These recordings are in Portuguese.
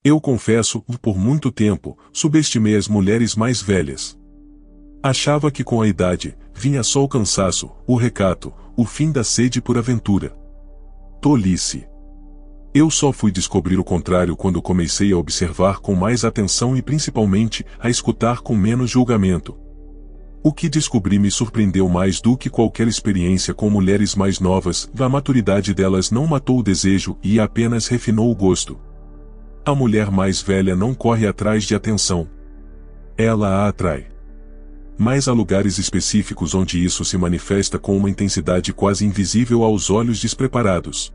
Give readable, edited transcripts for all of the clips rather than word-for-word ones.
Eu confesso, por muito tempo, subestimei as mulheres mais velhas. Achava que com a idade, vinha só o cansaço, o recato, o fim da sede por aventura. Tolice. Eu só fui descobrir o contrário quando comecei a observar com mais atenção e principalmente, a escutar com menos julgamento. O que descobri me surpreendeu mais do que qualquer experiência com mulheres mais novas, a maturidade delas não matou o desejo e apenas refinou o gosto. A mulher mais velha não corre atrás de atenção. Ela a atrai. Mas há lugares específicos onde isso se manifesta com uma intensidade quase invisível aos olhos despreparados.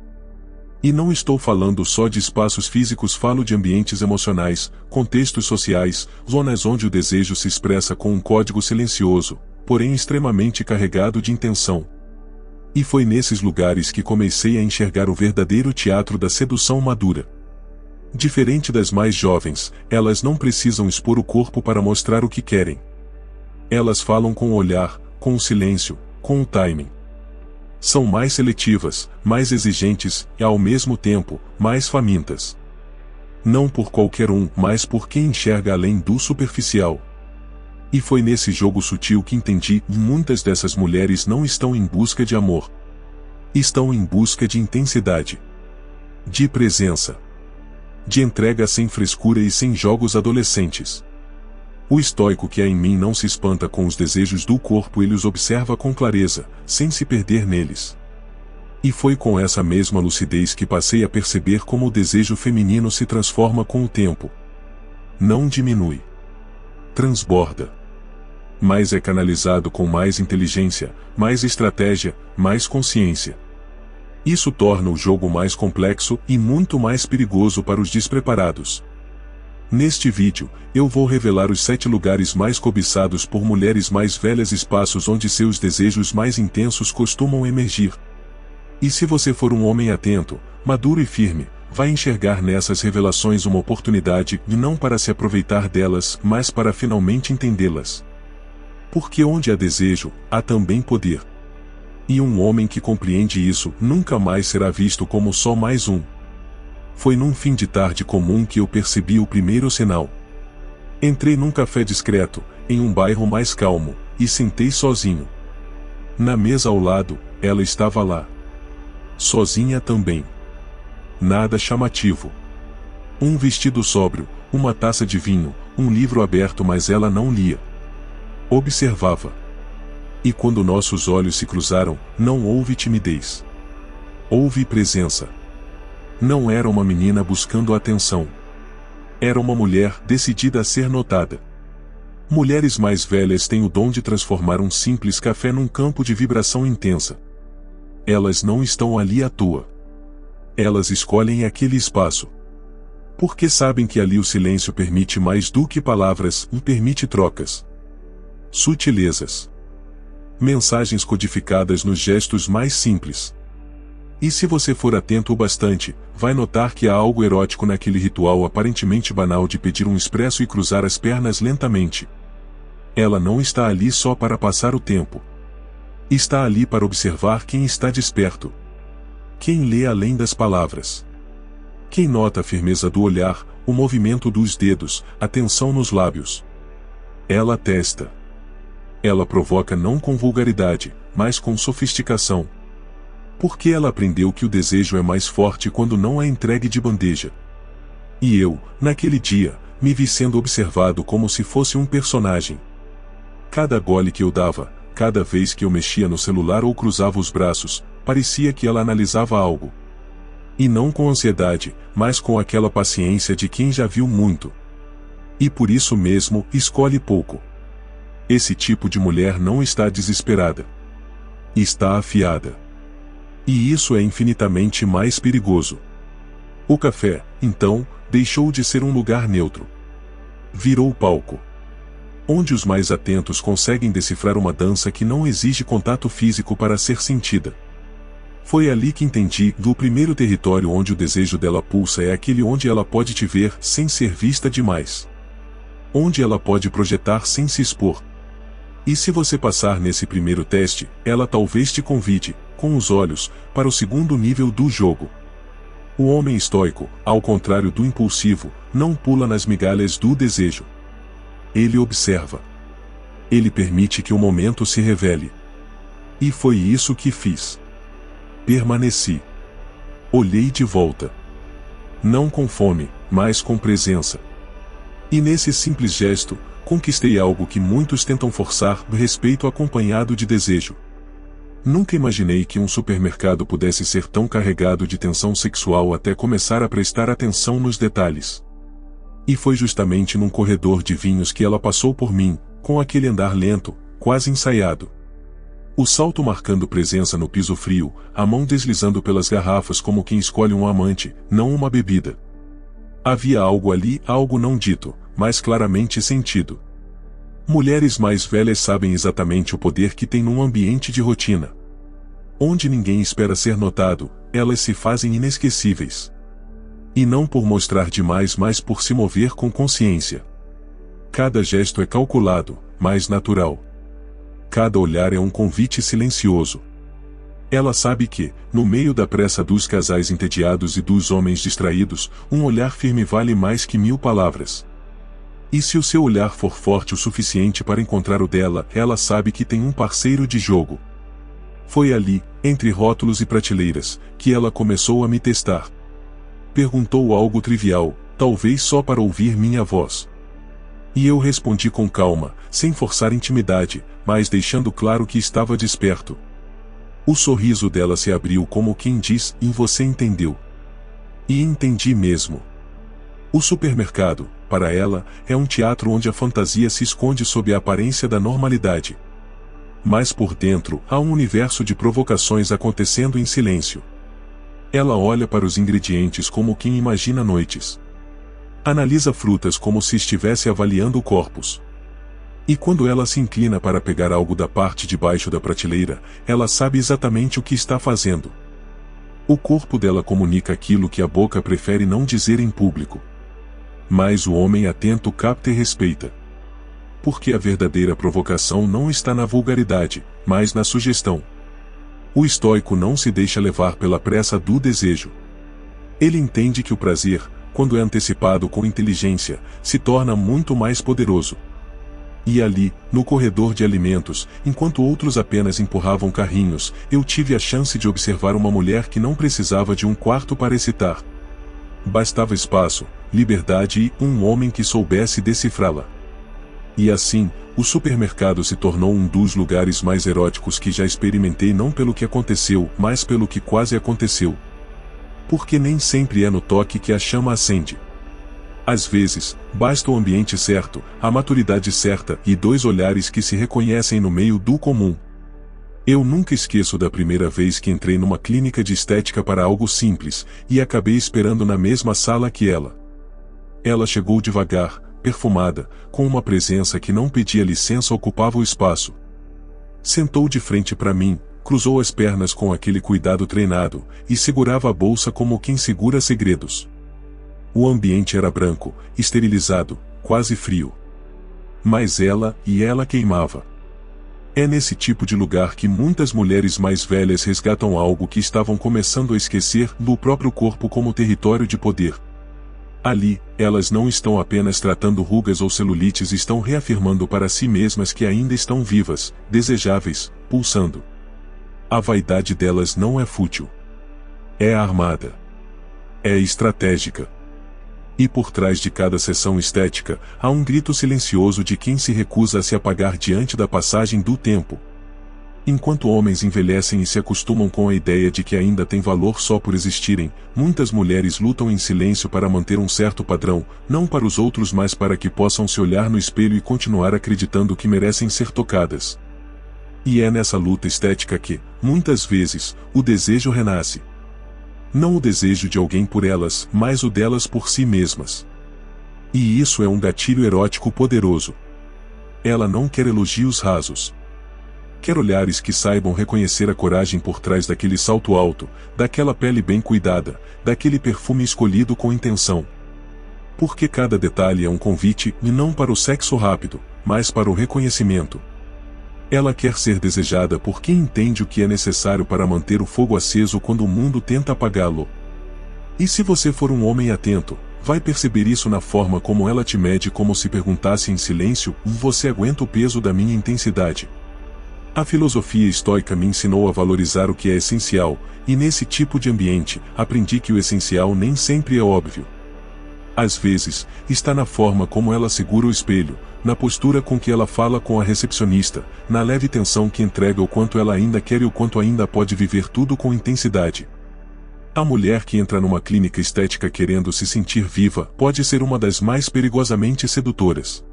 E não estou falando só de espaços físicos, falo de ambientes emocionais, contextos sociais, zonas onde o desejo se expressa com um código silencioso, porém extremamente carregado de intenção. E foi nesses lugares que comecei a enxergar o verdadeiro teatro da sedução madura. Diferente das mais jovens, elas não precisam expor o corpo para mostrar o que querem. Elas falam com o olhar, com o silêncio, com o timing. São mais seletivas, mais exigentes e, ao mesmo tempo, mais famintas. Não por qualquer um, mas por quem enxerga além do superficial. E foi nesse jogo sutil que entendi: muitas dessas mulheres não estão em busca de amor. Estão em busca de intensidade. De presença. De entrega sem frescura e sem jogos adolescentes. O estoico que há em mim não se espanta com os desejos do corpo, ele os observa com clareza, sem se perder neles. E foi com essa mesma lucidez que passei a perceber como o desejo feminino se transforma com o tempo. Não diminui. Transborda. Mas é canalizado com mais inteligência, mais estratégia, mais consciência. Isso torna o jogo mais complexo e muito mais perigoso para os despreparados. Neste vídeo, eu vou revelar os 7 lugares mais cobiçados por mulheres mais velhas, espaços onde seus desejos mais intensos costumam emergir. E se você for um homem atento, maduro e firme, vai enxergar nessas revelações uma oportunidade, e não para se aproveitar delas, mas para finalmente entendê-las. Porque onde há desejo, há também poder. E um homem que compreende isso nunca mais será visto como só mais um. Foi num fim de tarde comum que eu percebi o primeiro sinal. Entrei num café discreto, em um bairro mais calmo, e sentei sozinho. Na mesa ao lado, ela estava lá. Sozinha também. Nada chamativo. Um vestido sóbrio, uma taça de vinho, um livro aberto, mas ela não lia. Observava. E quando nossos olhos se cruzaram, não houve timidez. Houve presença. Não era uma menina buscando atenção. Era uma mulher decidida a ser notada. Mulheres mais velhas têm o dom de transformar um simples café num campo de vibração intensa. Elas não estão ali à toa. Elas escolhem aquele espaço. Porque sabem que ali o silêncio permite mais do que palavras, e permite trocas. Sutilezas. Mensagens codificadas nos gestos mais simples. E se você for atento o bastante, vai notar que há algo erótico naquele ritual aparentemente banal de pedir um expresso e cruzar as pernas lentamente. Ela não está ali só para passar o tempo. Está ali para observar quem está desperto. Quem lê além das palavras. Quem nota a firmeza do olhar, o movimento dos dedos, a tensão nos lábios. Ela testa. Ela provoca não com vulgaridade, mas com sofisticação. Porque ela aprendeu que o desejo é mais forte quando não é entregue de bandeja. E eu, naquele dia, me vi sendo observado como se fosse um personagem. Cada gole que eu dava, cada vez que eu mexia no celular ou cruzava os braços, parecia que ela analisava algo. E não com ansiedade, mas com aquela paciência de quem já viu muito. E por isso mesmo, escolhe pouco. Esse tipo de mulher não está desesperada. Está afiada. E isso é infinitamente mais perigoso. O café, então, deixou de ser um lugar neutro. Virou palco. Onde os mais atentos conseguem decifrar uma dança que não exige contato físico para ser sentida. Foi ali que entendi que o primeiro território onde o desejo dela pulsa é aquele onde ela pode te ver sem ser vista demais. Onde ela pode projetar sem se expor. E se você passar nesse primeiro teste, ela talvez te convide, com os olhos, para o segundo nível do jogo. O homem estoico, ao contrário do impulsivo, não pula nas migalhas do desejo. Ele observa. Ele permite que o momento se revele. E foi isso que fiz. Permaneci. Olhei de volta. Não com fome, mas com presença. E nesse simples gesto, conquistei algo que muitos tentam forçar, respeito acompanhado de desejo. Nunca imaginei que um supermercado pudesse ser tão carregado de tensão sexual até começar a prestar atenção nos detalhes. E foi justamente num corredor de vinhos que ela passou por mim, com aquele andar lento, quase ensaiado. O salto marcando presença no piso frio, a mão deslizando pelas garrafas como quem escolhe um amante, não uma bebida. Havia algo ali, algo não dito, mas claramente sentido. Mulheres mais velhas sabem exatamente o poder que têm num ambiente de rotina. Onde ninguém espera ser notado, elas se fazem inesquecíveis. E não por mostrar demais, mas por se mover com consciência. Cada gesto é calculado, mas natural. Cada olhar é um convite silencioso. Ela sabe que, no meio da pressa dos casais entediados e dos homens distraídos, um olhar firme vale mais que 1000 palavras. E se o seu olhar for forte o suficiente para encontrar o dela, ela sabe que tem um parceiro de jogo. Foi ali, entre rótulos e prateleiras, que ela começou a me testar. Perguntou algo trivial, talvez só para ouvir minha voz. E eu respondi com calma, sem forçar intimidade, mas deixando claro que estava desperto. O sorriso dela se abriu como quem diz, e você entendeu. E entendi mesmo. O supermercado, para ela, é um teatro onde a fantasia se esconde sob a aparência da normalidade. Mas por dentro há um universo de provocações acontecendo em silêncio. Ela olha para os ingredientes como quem imagina noites. Analisa frutas como se estivesse avaliando o corpus. E quando ela se inclina para pegar algo da parte de baixo da prateleira, ela sabe exatamente o que está fazendo. O corpo dela comunica aquilo que a boca prefere não dizer em público. Mas o homem atento capta e respeita. Porque a verdadeira provocação não está na vulgaridade, mas na sugestão. O estoico não se deixa levar pela pressa do desejo. Ele entende que o prazer, quando é antecipado com inteligência, se torna muito mais poderoso. E ali, no corredor de alimentos, enquanto outros apenas empurravam carrinhos, eu tive a chance de observar uma mulher que não precisava de um quarto para excitar. Bastava espaço, liberdade e um homem que soubesse decifrá-la. E assim, o supermercado se tornou um dos lugares mais eróticos que já experimentei, não pelo que aconteceu, mas pelo que quase aconteceu. Porque nem sempre é no toque que a chama acende. Às vezes, basta o ambiente certo, a maturidade certa e 2 olhares que se reconhecem no meio do comum. Eu nunca esqueço da primeira vez que entrei numa clínica de estética para algo simples, e acabei esperando na mesma sala que ela. Ela chegou devagar, perfumada, com uma presença que não pedia licença, ocupava o espaço. Sentou de frente para mim, cruzou as pernas com aquele cuidado treinado, e segurava a bolsa como quem segura segredos. O ambiente era branco, esterilizado, quase frio. Mas ela queimava. É nesse tipo de lugar que muitas mulheres mais velhas resgatam algo que estavam começando a esquecer, do próprio corpo como território de poder. Ali, elas não estão apenas tratando rugas ou celulites, estão reafirmando para si mesmas que ainda estão vivas, desejáveis, pulsando. A vaidade delas não é fútil. É armada. É estratégica. E por trás de cada sessão estética, há um grito silencioso de quem se recusa a se apagar diante da passagem do tempo. Enquanto homens envelhecem e se acostumam com a ideia de que ainda têm valor só por existirem, muitas mulheres lutam em silêncio para manter um certo padrão, não para os outros, mas para que possam se olhar no espelho e continuar acreditando que merecem ser tocadas. E é nessa luta estética que, muitas vezes, o desejo renasce. Não o desejo de alguém por elas, mas o delas por si mesmas. E isso é um gatilho erótico poderoso. Ela não quer elogios rasos. Quer olhares que saibam reconhecer a coragem por trás daquele salto alto, daquela pele bem cuidada, daquele perfume escolhido com intenção. Porque cada detalhe é um convite, e não para o sexo rápido, mas para o reconhecimento. Ela quer ser desejada por quem entende o que é necessário para manter o fogo aceso quando o mundo tenta apagá-lo. E se você for um homem atento, vai perceber isso na forma como ela te mede, como se perguntasse em silêncio: você aguenta o peso da minha intensidade? A filosofia estoica me ensinou a valorizar o que é essencial, e nesse tipo de ambiente, aprendi que o essencial nem sempre é óbvio. Às vezes, está na forma como ela segura o espelho, na postura com que ela fala com a recepcionista, na leve tensão que entrega o quanto ela ainda quer e o quanto ainda pode viver tudo com intensidade. A mulher que entra numa clínica estética querendo se sentir viva pode ser uma das mais perigosamente sedutoras.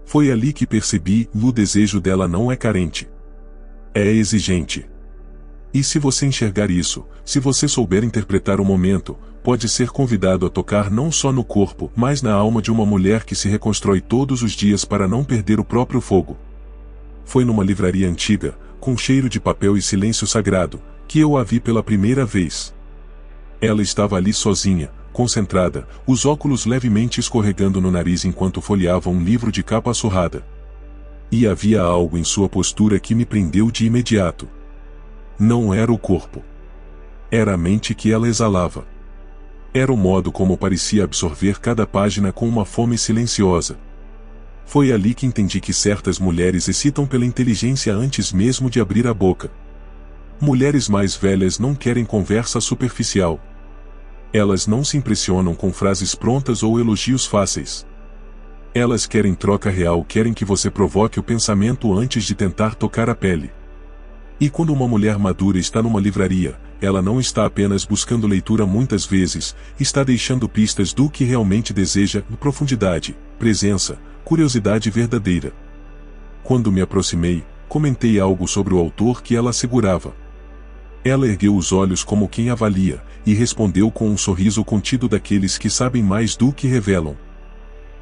Foi ali que percebi: o desejo dela não é carente. É exigente. E se você enxergar isso, se você souber interpretar o momento, pode ser convidado a tocar não só no corpo, mas na alma de uma mulher que se reconstrói todos os dias para não perder o próprio fogo. Foi numa livraria antiga, com cheiro de papel e silêncio sagrado, que eu a vi pela primeira vez. Ela estava ali sozinha, concentrada, os óculos levemente escorregando no nariz enquanto folheava um livro de capa surrada. E havia algo em sua postura que me prendeu de imediato. Não era o corpo. Era a mente que ela exalava. Era o modo como parecia absorver cada página com uma fome silenciosa. Foi ali que entendi que certas mulheres excitam pela inteligência antes mesmo de abrir a boca. Mulheres mais velhas não querem conversa superficial. Elas não se impressionam com frases prontas ou elogios fáceis. Elas querem troca real, querem que você provoque o pensamento antes de tentar tocar a pele. E quando uma mulher madura está numa livraria, ela não está apenas buscando leitura, muitas vezes, está deixando pistas do que realmente deseja: profundidade, presença, curiosidade verdadeira. Quando me aproximei, comentei algo sobre o autor que ela segurava. Ela ergueu os olhos como quem avalia, e respondeu com um sorriso contido daqueles que sabem mais do que revelam.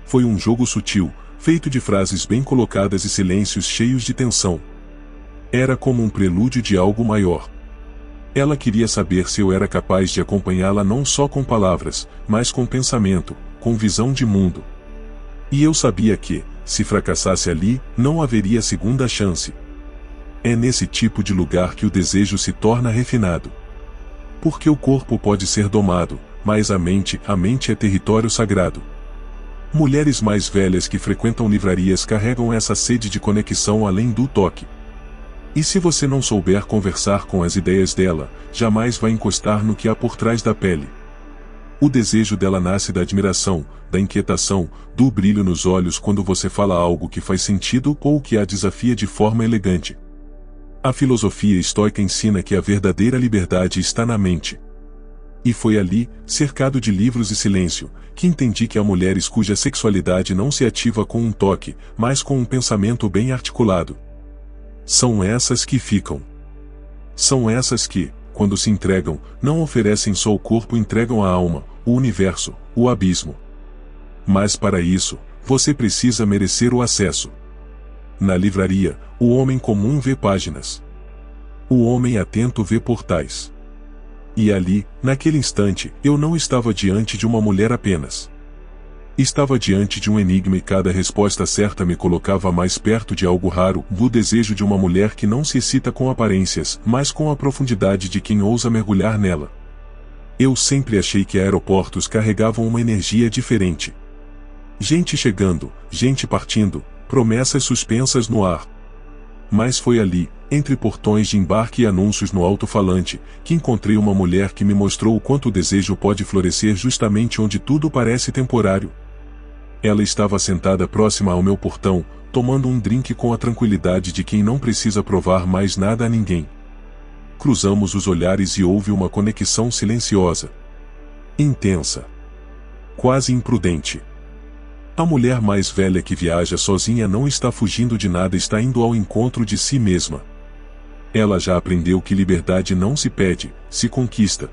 Foi um jogo sutil, feito de frases bem colocadas e silêncios cheios de tensão. Era como um prelúdio de algo maior. Ela queria saber se eu era capaz de acompanhá-la não só com palavras, mas com pensamento, com visão de mundo. E eu sabia que, se fracassasse ali, não haveria segunda chance. É nesse tipo de lugar que o desejo se torna refinado. Porque o corpo pode ser domado, mas a mente é território sagrado. Mulheres mais velhas que frequentam livrarias carregam essa sede de conexão além do toque. E se você não souber conversar com as ideias dela, jamais vai encostar no que há por trás da pele. O desejo dela nasce da admiração, da inquietação, do brilho nos olhos quando você fala algo que faz sentido ou que a desafia de forma elegante. A filosofia estoica ensina que a verdadeira liberdade está na mente. E foi ali, cercado de livros e silêncio, que entendi que há mulheres cuja sexualidade não se ativa com um toque, mas com um pensamento bem articulado. São essas que ficam. São essas que, quando se entregam, não oferecem só o corpo, entregam a alma, o universo, o abismo. Mas para isso, você precisa merecer o acesso. Na livraria, o homem comum vê páginas. O homem atento vê portais. E ali, naquele instante, eu não estava diante de uma mulher apenas. Estava diante de um enigma e cada resposta certa me colocava mais perto de algo raro, do desejo de uma mulher que não se excita com aparências, mas com a profundidade de quem ousa mergulhar nela. Eu sempre achei que aeroportos carregavam uma energia diferente. Gente chegando, gente partindo, promessas suspensas no ar. Mas foi ali, entre portões de embarque e anúncios no alto-falante, que encontrei uma mulher que me mostrou o quanto o desejo pode florescer justamente onde tudo parece temporário. Ela estava sentada próxima ao meu portão, tomando um drink com a tranquilidade de quem não precisa provar mais nada a ninguém. Cruzamos os olhares e houve uma conexão silenciosa. Intensa. Quase imprudente. A mulher mais velha que viaja sozinha não está fugindo de nada, está indo ao encontro de si mesma. Ela já aprendeu que liberdade não se pede, se conquista.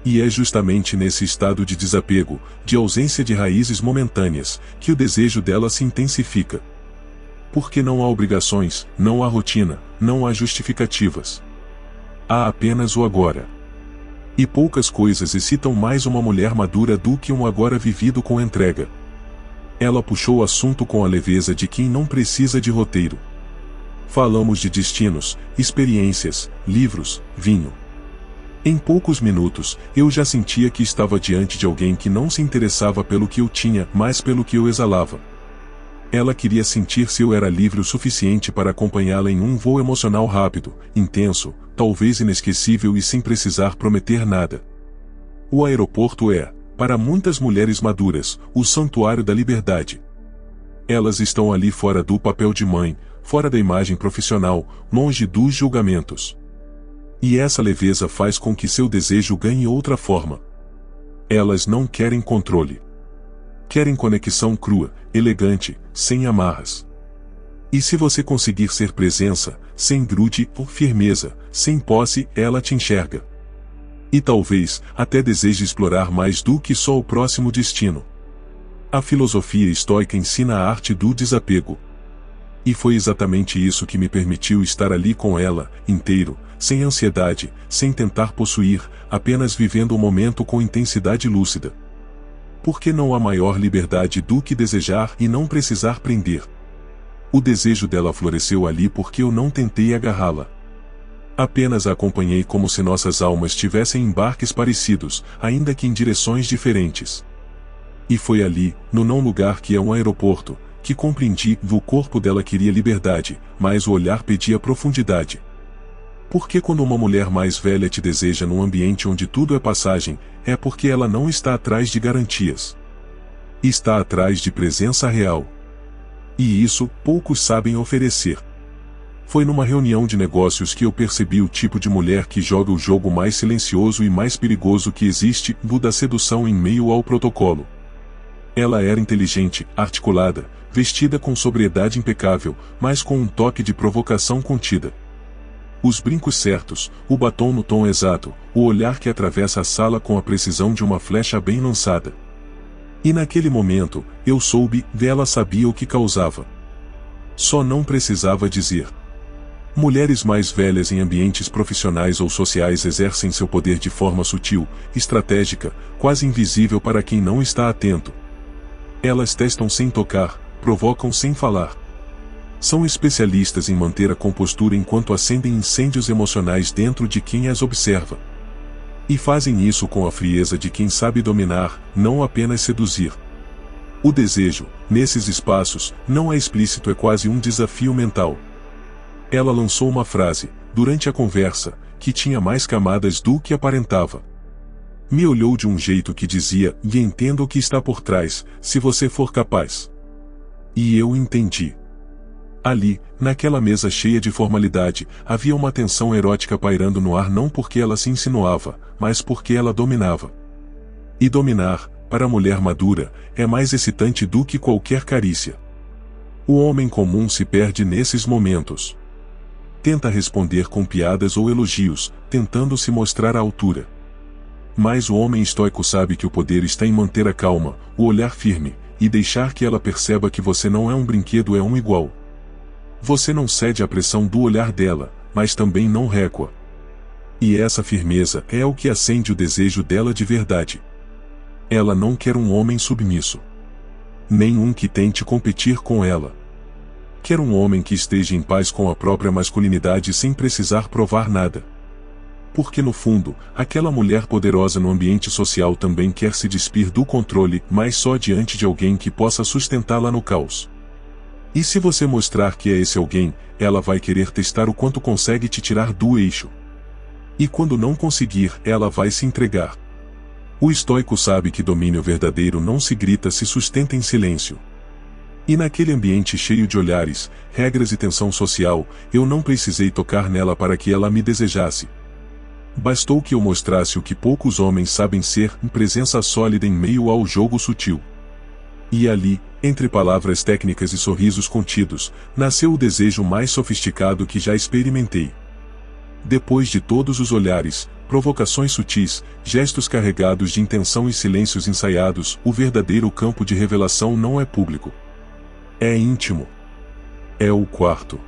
E é justamente nesse estado de desapego, de ausência de raízes momentâneas, que o desejo dela se intensifica. Porque não há obrigações, não há rotina, não há justificativas. Há apenas o agora. E poucas coisas excitam mais uma mulher madura do que um agora vivido com entrega. Ela puxou o assunto com a leveza de quem não precisa de roteiro. Falamos de destinos, experiências, livros, vinho. Em poucos minutos, eu já sentia que estava diante de alguém que não se interessava pelo que eu tinha, mas pelo que eu exalava. Ela queria sentir se eu era livre o suficiente para acompanhá-la em um voo emocional rápido, intenso, talvez inesquecível e sem precisar prometer nada. O aeroporto é, para muitas mulheres maduras, o santuário da liberdade. Elas estão ali fora do papel de mãe, fora da imagem profissional, longe dos julgamentos. E essa leveza faz com que seu desejo ganhe outra forma. Elas não querem controle. Querem conexão crua, elegante, sem amarras. E se você conseguir ser presença, sem grude ou firmeza, sem posse, ela te enxerga. E talvez, até deseje explorar mais do que só o próximo destino. A filosofia estoica ensina a arte do desapego. E foi exatamente isso que me permitiu estar ali com ela, inteiro, sem ansiedade, sem tentar possuir, apenas vivendo o momento com intensidade lúcida. Porque não há maior liberdade do que desejar e não precisar prender. O desejo dela floresceu ali porque eu não tentei agarrá-la. Apenas a acompanhei como se nossas almas tivessem embarques parecidos, ainda que em direções diferentes. E foi ali, no não lugar que é um aeroporto, que compreendi que o corpo dela queria liberdade, mas o olhar pedia profundidade. Porque quando uma mulher mais velha te deseja num ambiente onde tudo é passagem, é porque ela não está atrás de garantias. Está atrás de presença real. E isso, poucos sabem oferecer. Foi numa reunião de negócios que eu percebi o tipo de mulher que joga o jogo mais silencioso e mais perigoso que existe, o da sedução em meio ao protocolo. Ela era inteligente, articulada, vestida com sobriedade impecável, mas com um toque de provocação contida. Os brincos certos, o batom no tom exato, o olhar que atravessa a sala com a precisão de uma flecha bem lançada. E naquele momento, eu soube, ela sabia o que causava. Só não precisava dizer. Mulheres mais velhas em ambientes profissionais ou sociais exercem seu poder de forma sutil, estratégica, quase invisível para quem não está atento. Elas testam sem tocar, provocam sem falar. São especialistas em manter a compostura enquanto acendem incêndios emocionais dentro de quem as observa. E fazem isso com a frieza de quem sabe dominar, não apenas seduzir. O desejo, nesses espaços, não é explícito, é quase um desafio mental. Ela lançou uma frase, durante a conversa, que tinha mais camadas do que aparentava. Me olhou de um jeito que dizia, e entenda o que está por trás, se você for capaz. E eu entendi. Ali, naquela mesa cheia de formalidade, havia uma tensão erótica pairando no ar não porque ela se insinuava, mas porque ela dominava. E dominar, para a mulher madura, é mais excitante do que qualquer carícia. O homem comum se perde nesses momentos. Tenta responder com piadas ou elogios, tentando se mostrar à altura. Mas o homem estoico sabe que o poder está em manter a calma, o olhar firme, e deixar que ela perceba que você não é um brinquedo, é um igual. Você não cede à pressão do olhar dela, mas também não recua. E essa firmeza é o que acende o desejo dela de verdade. Ela não quer um homem submisso. Nenhum que tente competir com ela. Quer um homem que esteja em paz com a própria masculinidade sem precisar provar nada. Porque no fundo, aquela mulher poderosa no ambiente social também quer se despir do controle, mas só diante de alguém que possa sustentá-la no caos. E se você mostrar que é esse alguém, ela vai querer testar o quanto consegue te tirar do eixo. E quando não conseguir, ela vai se entregar. O estoico sabe que domínio verdadeiro não se grita, se sustenta em silêncio. E naquele ambiente cheio de olhares, regras e tensão social, eu não precisei tocar nela para que ela me desejasse. Bastou que eu mostrasse o que poucos homens sabem ser, presença sólida em meio ao jogo sutil. E ali, entre palavras técnicas e sorrisos contidos, nasceu o desejo mais sofisticado que já experimentei. Depois de todos os olhares, provocações sutis, gestos carregados de intenção e silêncios ensaiados, o verdadeiro campo de revelação não é público. É íntimo. É o quarto.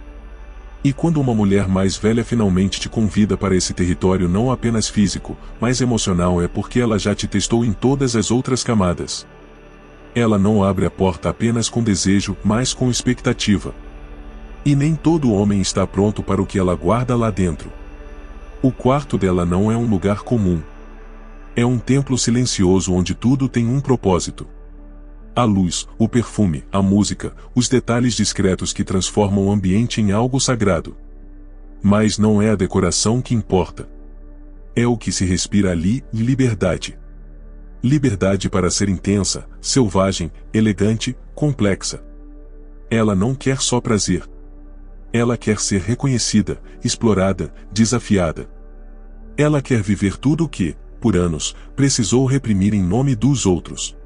E quando uma mulher mais velha finalmente te convida para esse território não apenas físico, mas emocional, é porque ela já te testou em todas as outras camadas. Ela não abre a porta apenas com desejo, mas com expectativa. E nem todo homem está pronto para o que ela guarda lá dentro. O quarto dela não é um lugar comum. É um templo silencioso onde tudo tem um propósito. A luz, o perfume, a música, os detalhes discretos que transformam o ambiente em algo sagrado. Mas não é a decoração que importa. É o que se respira ali, liberdade. Liberdade para ser intensa, selvagem, elegante, complexa. Ela não quer só prazer. Ela quer ser reconhecida, explorada, desafiada. Ela quer viver tudo o que, por anos, precisou reprimir em nome dos outros.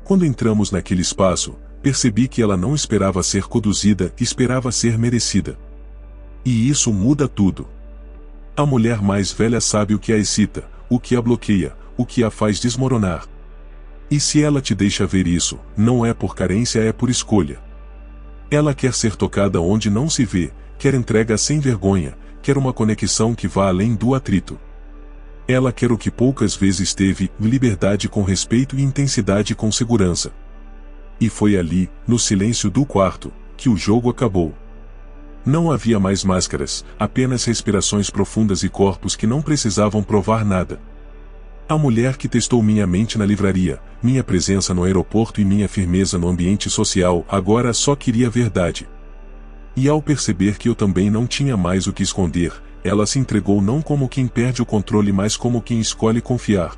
Quando entramos naquele espaço, percebi que ela não esperava ser conduzida, esperava ser merecida. E isso muda tudo. A mulher mais velha sabe o que a excita, o que a bloqueia, o que a faz desmoronar. E se ela te deixa ver isso, não é por carência, é por escolha. Ela quer ser tocada onde não se vê, quer entrega sem vergonha, quer uma conexão que vá além do atrito. Ela quer o que poucas vezes teve, liberdade com respeito e intensidade com segurança. E foi ali, no silêncio do quarto, que o jogo acabou. Não havia mais máscaras, apenas respirações profundas e corpos que não precisavam provar nada. A mulher que testou minha mente na livraria, minha presença no aeroporto e minha firmeza no ambiente social agora só queria verdade. E ao perceber que eu também não tinha mais o que esconder, ela se entregou não como quem perde o controle, mas como quem escolhe confiar.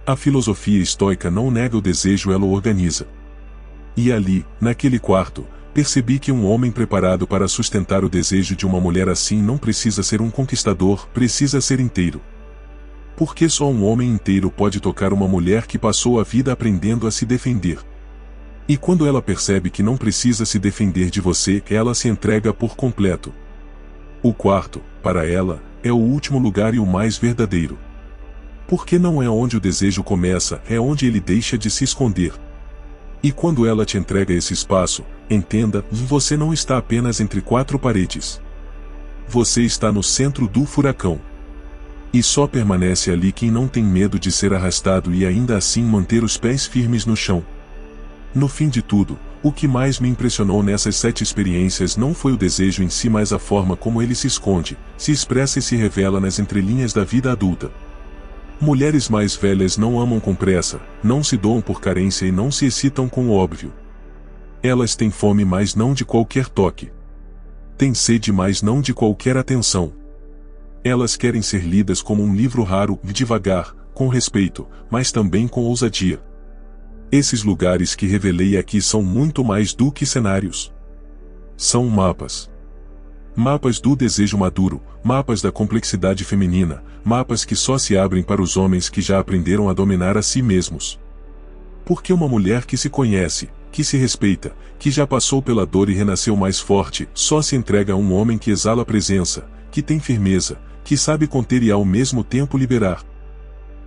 A filosofia estoica não nega o desejo, ela o organiza. E ali, naquele quarto, percebi que um homem preparado para sustentar o desejo de uma mulher assim não precisa ser um conquistador, precisa ser inteiro. Porque só um homem inteiro pode tocar uma mulher que passou a vida aprendendo a se defender. E quando ela percebe que não precisa se defender de você, ela se entrega por completo. O quarto, para ela, é o último lugar e o mais verdadeiro. Porque não é onde o desejo começa, é onde ele deixa de se esconder. E quando ela te entrega esse espaço, entenda, você não está apenas entre quatro paredes. Você está no centro do furacão. E só permanece ali quem não tem medo de ser arrastado e ainda assim manter os pés firmes no chão. No fim de tudo, o que mais me impressionou nessas 7 experiências não foi o desejo em si, mas a forma como ele se esconde, se expressa e se revela nas entrelinhas da vida adulta. Mulheres mais velhas não amam com pressa, não se doam por carência e não se excitam com o óbvio. Elas têm fome, mas não de qualquer toque. Têm sede, mas não de qualquer atenção. Elas querem ser lidas como um livro raro, devagar, com respeito, mas também com ousadia. Esses lugares que revelei aqui são muito mais do que cenários. São mapas. Mapas do desejo maduro, mapas da complexidade feminina, mapas que só se abrem para os homens que já aprenderam a dominar a si mesmos. Porque uma mulher que se conhece, que se respeita, que já passou pela dor e renasceu mais forte, só se entrega a um homem que exala presença, que tem firmeza, que sabe conter e ao mesmo tempo liberar.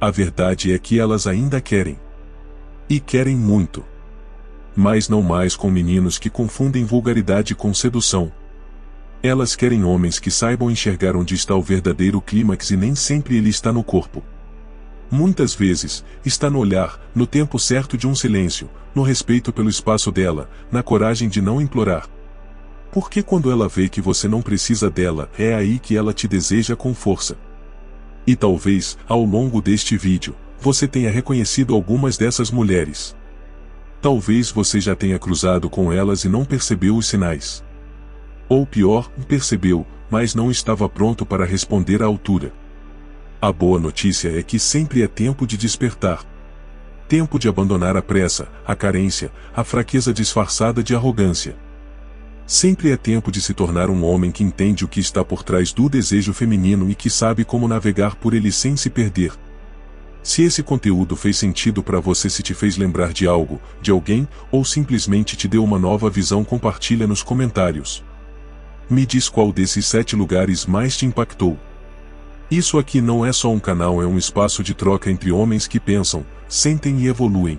A verdade é que elas ainda querem. E querem muito. Mas não mais com meninos que confundem vulgaridade com sedução. Elas querem homens que saibam enxergar onde está o verdadeiro clímax e nem sempre ele está no corpo. Muitas vezes, está no olhar, no tempo certo de um silêncio, no respeito pelo espaço dela, na coragem de não implorar. Porque quando ela vê que você não precisa dela, é aí que ela te deseja com força. E talvez, ao longo deste vídeo, você tenha reconhecido algumas dessas mulheres. Talvez você já tenha cruzado com elas e não percebeu os sinais. Ou pior, percebeu, mas não estava pronto para responder à altura. A boa notícia é que sempre é tempo de despertar. Tempo de abandonar a pressa, a carência, a fraqueza disfarçada de arrogância. Sempre é tempo de se tornar um homem que entende o que está por trás do desejo feminino e que sabe como navegar por ele sem se perder. Se esse conteúdo fez sentido para você, se te fez lembrar de algo, de alguém, ou simplesmente te deu uma nova visão, compartilha nos comentários. Me diz qual desses 7 lugares mais te impactou. Isso aqui não é só um canal, é um espaço de troca entre homens que pensam, sentem e evoluem.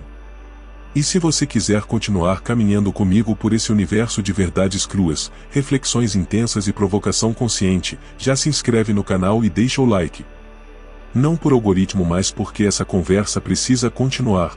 E se você quiser continuar caminhando comigo por esse universo de verdades cruas, reflexões intensas e provocação consciente, já se inscreve no canal e deixa o like. Não por algoritmo, mas porque essa conversa precisa continuar.